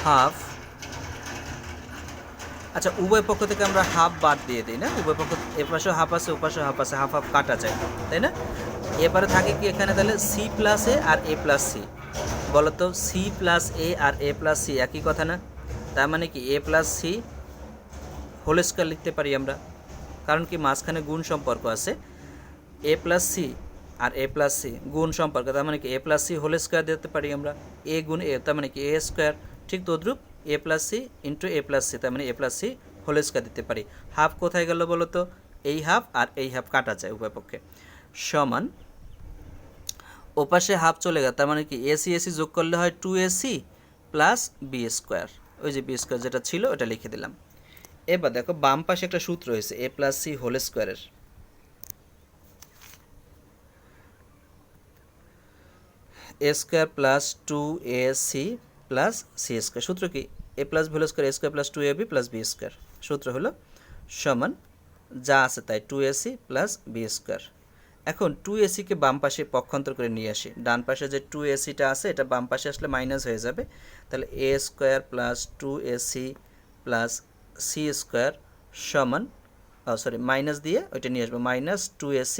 হাফ, আচ্ছা উভয় পক্ষ থেকে আমরা হাফ বাদ দিয়ে দিই না? উভয় পক্ষ, এ পাশে হাফ আছে, ও পাশে হাফ আছে, হাফ হাফ কাটা যায়, তাই না? এবারে থাকে কি এখানে? তাহলে সি প্লাস এ আর এ প্লাস সি, বলো তো, সি প্লাস এ আর এ প্লাস সি একই কথা না? তার মানে কি A plus C whole square লিখতে পারি আমরা, কারণ কি মাঝখানে গুণ সম্পর্ক আছে। এ প্লাস সি আর এ প্লাস সি গুণ সম্পর্ক, তার মানে কি A plus C whole square দিতে পারি আমরা। এ গুণ এ, তার মানে কি এ স্কোয়ার। ঠিক তদ্রূপ এ প্লাস সি ইন্টু এ প্লাস সি, তার মানে এ প্লাস সি হোল স্কোয়ার দিতে পারি। হাফ কোথায় গেল বলো তো? এই হাফ আর এই হাফ কাটা যায় উভয় পক্ষে, সমান ওপাশে হাফ চলে গেল, তার মানে কি এসি এসি যোগ করলে হয় 2ac প্লাস বি স্কোয়ার। ওই যে বি স্কোয়ার যেটা ছিল ওটা লিখে দিলাম। এবার দেখো বাম পাশে একটা সূত্র হয়েছে এ প্লাস সি হোল স্কোয়ারের, A square plus 2ac plus C square. সূত্র কি? A plus B whole square, A square plus 2ab plus B square. সূত্র হলো সমান যা আছে তাই 2ac প্লাস বি স্কোয়ার। এখন 2ac-কে বাম পাশে পক্ষান্তর করে নিয়ে আসি, ডান পাশে যে 2ac-টা আছে এটা বাম পাশে আসলে মাইনাস হয়ে যাবে, তাহলে A square plus 2ac plus C square সমান, সরি মাইনাস দিয়ে ওইটা নিয়ে আসবো, মাইনাস 2ac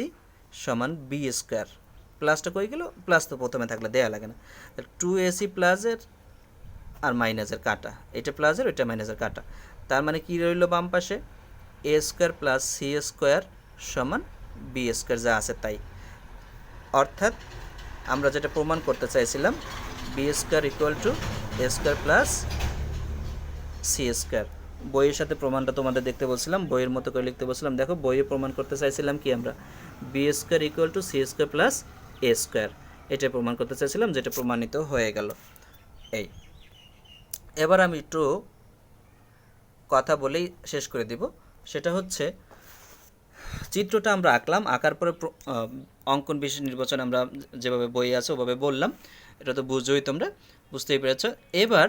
সমান বি স্কোয়ার। প্লাসটা কই গেল? প্লাস তো প্রথমে থাকলে দেয়া লাগে না, তাহলে 2ac প্লাসের আর মাইনাসের কাটা, এটা প্লাসের ওইটা মাইনাসের কাটা, তার মানে কি রইল বাম পাশে? A square plus C square সমান বি স্কোয়ার যা আছে তাই। অর্থাৎ আমরা যেটা প্রমাণ করতে চাইছিলাম B square equal to A square plus C square. বইয়ের সাথে প্রমাণটা তোমাদের দেখতে বলছিলাম, বইয়ের মতো করে লিখতে বলছিলাম। দেখো বইয়ে প্রমাণ করতে চাইছিলাম কি আমরা B square equal to C square plus A square, এটা প্রমাণ করতে চাইছিলাম, যেটা প্রমাণিত হয়ে গেল। এই এবার আমি একটু কথা বলেই শেষ করে দিব। সেটা হচ্ছে চিত্রটা আমরা আঁকলাম, আঁকার পরে অঙ্কন বিশেষ নির্বাচন আমরা যেভাবে বই আছে ওভাবে বললাম, এটা তো বুঝোই, তোমরা বুঝতেই পেরেছ। এবার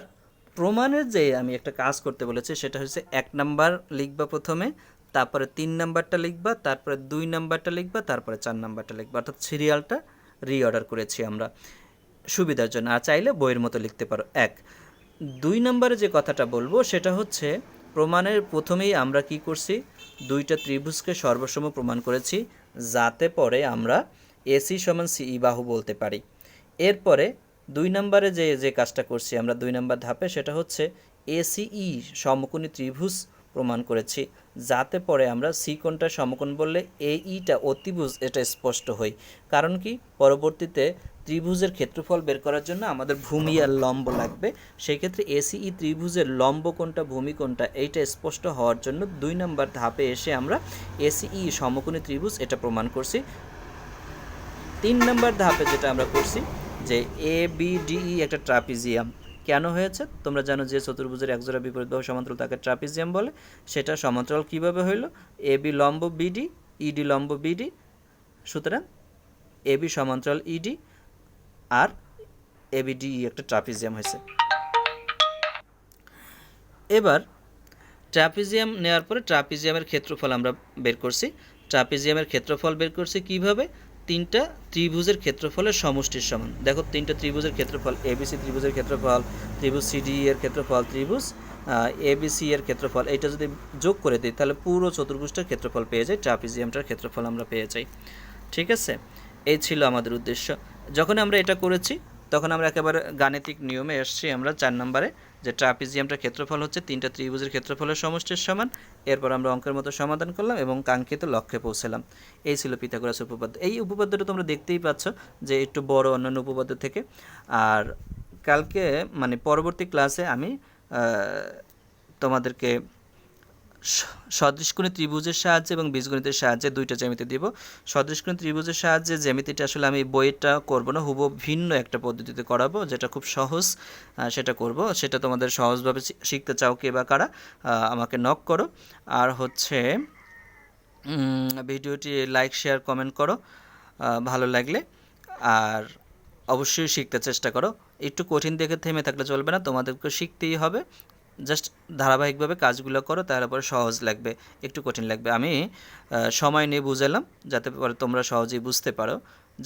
প্রমাণের যে আমি একটা কাজ করতে বলেছি সেটা হচ্ছে 1 নাম্বার লিখবা প্রথমে, তারপরে 3 নাম্বারটা লিখবা, তারপরে 2 নাম্বারটা লিখবা, তারপরে 4 নাম্বারটা লিখবা, অর্থাৎ সিরিয়ালটা রিঅর্ডার করেছি আমরা সুবিধার জন্য। আর চাইলে বইয়ের মতো লিখতে পারো। 2 নম্বরে যে কথাটা বলবো সেটা হচ্ছে প্রমাণের প্রথমেই আমরা কি করছি, দুইটা ত্রিভুজকে সর্বসম প্রমাণ করেছি, যাতে পরে আমরা এসি সমান সিই বাহু বলতে পারি। এরপরে 2 নম্বরে যে কাজটা করছি আমরা 2 নম্বর ধাপে, সেটা হচ্ছে এসিই সমকোণী ত্রিভুজ প্রমাণ করেছি, যাতে পরে আমরা সি কোণটা সমকোণ বললে এইটা অতিভুজ এটা স্পষ্ট হয়। কারণ কি, পরবর্তীতে ত্রিভুজের ক্ষেত্রফল বের করার জন্য আমাদের ভূমি আর লম্ব লাগবে, সেই ক্ষেত্রে এসিই ত্রিভুজের লম্ব কোণটা ভূমি কোণটা এইটা স্পষ্ট হওয়ার জন্য 2 নম্বর ধাপে এসে আমরা এসিই সমকোণী ত্রিভুজ এটা প্রমাণ করছি। 3 নম্বর ধাপে যেটা আমরা করছি যে এ বি ডিই একটা ট্রাপিজিয়াম কেন হয়েছে, তোমরা জানো যে চতুর্ভুজের একজোড়া বিপরীত বাহু সমান্তরাল তাকে ট্রাপিজিয়াম বলে। সেটা সমান্তরাল কিভাবে হইল, এ বি লম্ব বিডি, ইডি লম্ব বিডি, সুতরাং এ বি সমান্তরাল ED R A B DE একটা ট্রাপিজিয়াম হয়েছে। এবার ট্রাপিজিয়াম নেওয়ার পরে ট্রাপিজিয়ামের ক্ষেত্রফল আমরা বের করছি। ট্রাপিজিয়ামের ক্ষেত্রফল বের করছি কিভাবে, 3টা ত্রিভুজের ক্ষেত্রফলের সমষ্টির সমান। দেখো 3টা ত্রিভুজের ক্ষেত্রফল, এবিসি ত্রিভুজের ক্ষেত্রফল, ত্রিভুজ সিডি এর ক্ষেত্রফল, ত্রিভুজ এবিসি এর ক্ষেত্রফল, এইটা যদি যোগ করে দিই তাহলে পুরো চতুর্ভুজটার ক্ষেত্রফল পেয়ে যাই, ট্রাপিজিয়ামটার ক্ষেত্রফল আমরা পেয়ে যাই। ঠিক আছে, এই ছিল আমাদের উদ্দেশ্য। যখন আমরা এটা করেছি তখন আমরা একেবারে গাণিতিক নিয়মে এসেছি আমরা 4 নম্বরে, যে ট্রাপিজিয়ামটার ক্ষেত্রফল হচ্ছে 3টা ত্রিভুজের ক্ষেত্রফলের সমষ্টির সমান। এরপর আমরা অঙ্কের মতো সমাধান করলাম এবং কাঙ্ক্ষিত লক্ষ্যে পৌঁছালাম। এই ছিল পিথাগোরাস উপপাদ্য। এই উপপাদ্যটা তোমরা দেখতেই পাচ্ছ যে একটু বড় অন্যান্য উপপাদ্য থেকে। আর কালকে মানে পরবর্তী ক্লাসে আমি তোমাদেরকে সদৃশকোণী ত্রিভুজের সাহায্যে এবং বীজগণিতের সাহায্যে 2টা জ্যামিতি দিব। সদৃশকোণী ত্রিভুজের সাহায্যে জ্যামিতিটা আসলে আমি বইটা করব না, হুবহু ভিন্ন একটা পদ্ধতিতে করাবো, যেটা খুব সহজ, সেটা করব। সেটা তোমাদের সহজভাবে শিখতে চাও কে বা কারা, আমাকে নক করো। আর হচ্ছে ভিডিওটি লাইক শেয়ার কমেন্ট করো ভালো লাগলে, আর অবশ্যই শিখতে চেষ্টা করো। একটু কঠিন দেখে থেমে থাকলে চলবে না, তোমাদেরকে শিখতেই হবে। জাস্ট ধারাবাহিকভাবে কাজগুলো করো, তারপরে সহজ লাগবে, একটু কঠিন লাগবে। আমি সময় নিয়ে বুঝালাম যাতে পরে তোমরা সহজেই বুঝতে পারো।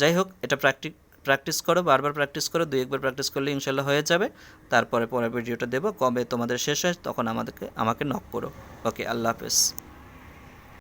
যাই হোক, এটা প্র্যাকটিস করো, বারবার প্র্যাকটিস করো, 2-1বার প্র্যাকটিস করলে ইনশাল্লাহ হয়ে যাবে। তারপরে পরের ভিডিওটা দেবো, কবে তোমাদের শেষ হয় তখন আমাকে নক করো। ওকে, আল্লাহ হাফেজ।